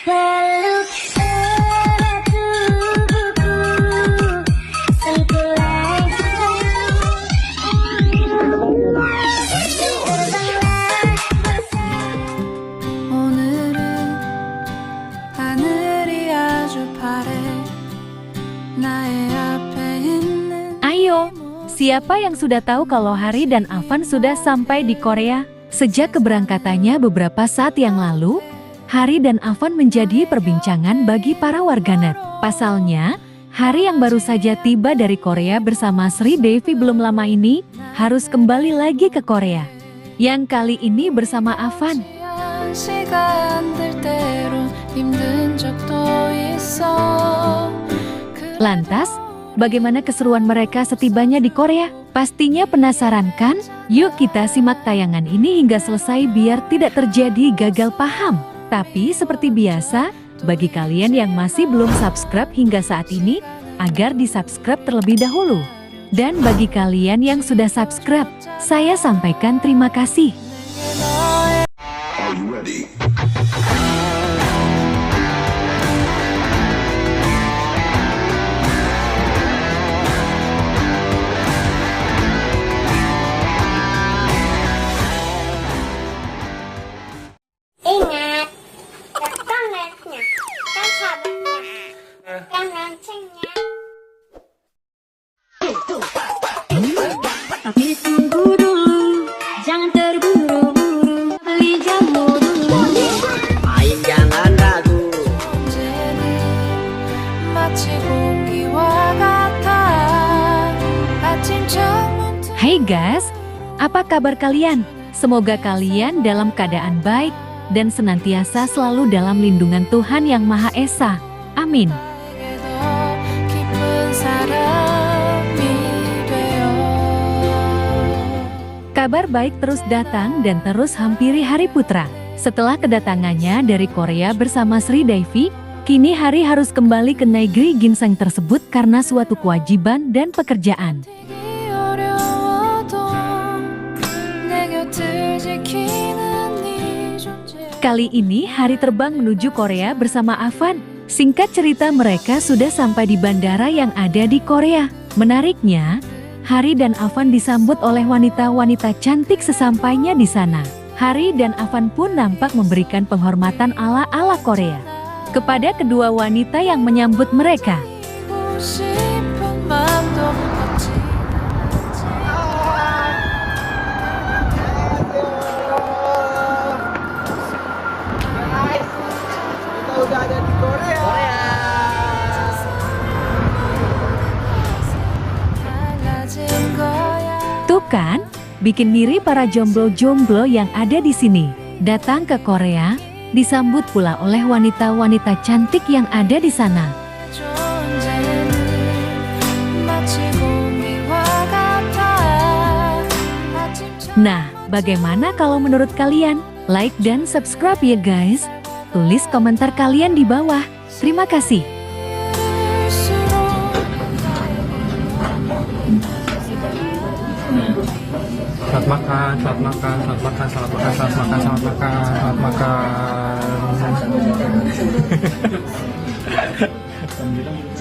Peluk erat tubuhku, sentuhlah 오늘은 하늘이 아주 파래 나의 앞에 있는 Ayo, siapa yang sudah tahu kalau Hari dan Avan sudah sampai di Korea? Sejak keberangkatannya beberapa saat yang lalu, Hari dan Avan menjadi perbincangan bagi para warganet. Pasalnya, Hari yang baru saja tiba dari Korea bersama Sri Devi belum lama ini harus kembali lagi ke Korea. Yang kali ini bersama Avan. 시간들 때론 힘든 적도 있어 Lantas, bagaimana keseruan mereka setibanya di Korea? Pastinya penasaran kan? Yuk kita simak tayangan ini hingga selesai biar tidak terjadi gagal paham. Tapi seperti biasa, bagi kalian yang masih belum subscribe hingga saat ini, agar di-subscribe terlebih dahulu. Dan bagi kalian yang sudah subscribe, saya sampaikan terima kasih. Are you ready? ingat, datang netnya, kan sahabatnya, kan loncengnya. Tapi tunggu dulu, jangan terburu-buru, beli jamu dulu. Main jangan ragu. 언제는 마치 공기와 같아 아침 창문 Hai guys, apa kabar kalian? Semoga kalian dalam keadaan baik dan senantiasa selalu dalam lindungan Tuhan Yang Maha Esa. Amin. 더 깊은 사람이 되어 Kabar baik terus datang dan terus hampiri Hari Putra. Setelah kedatangannya dari Korea bersama Sri Devi, kini Hari harus kembali ke negeri ginseng tersebut karena suatu kewajiban dan pekerjaan. 이 어려워도 내 곁을 지키는 네 존재 Kali ini Hari terbang menuju Korea bersama Avan. Singkat cerita mereka sudah sampai di bandara yang ada di Korea. Menariknya, Hari dan Avan disambut oleh wanita-wanita cantik sesampainya di sana. Hari dan Avan pun nampak memberikan penghormatan ala-ala Korea kepada kedua wanita yang menyambut mereka. 보고 싶은 마음도 없지 Kita udah ada di Korea. 달라진 거야 Tuh kan, bikin mirip para jomblo-jomblo yang ada di sini. Datang ke Korea, disambut pula oleh wanita-wanita cantik yang ada di sana. 존재는 마치 공기와 같아 아침처럼 Nah, bagaimana kalau menurut kalian? Like dan subscribe ya guys. Tulis komentar kalian di bawah. Terima kasih. Selamat makan, selamat makan, selamat makan, selamat makan, selamat makan, selamat makan, selamat makan.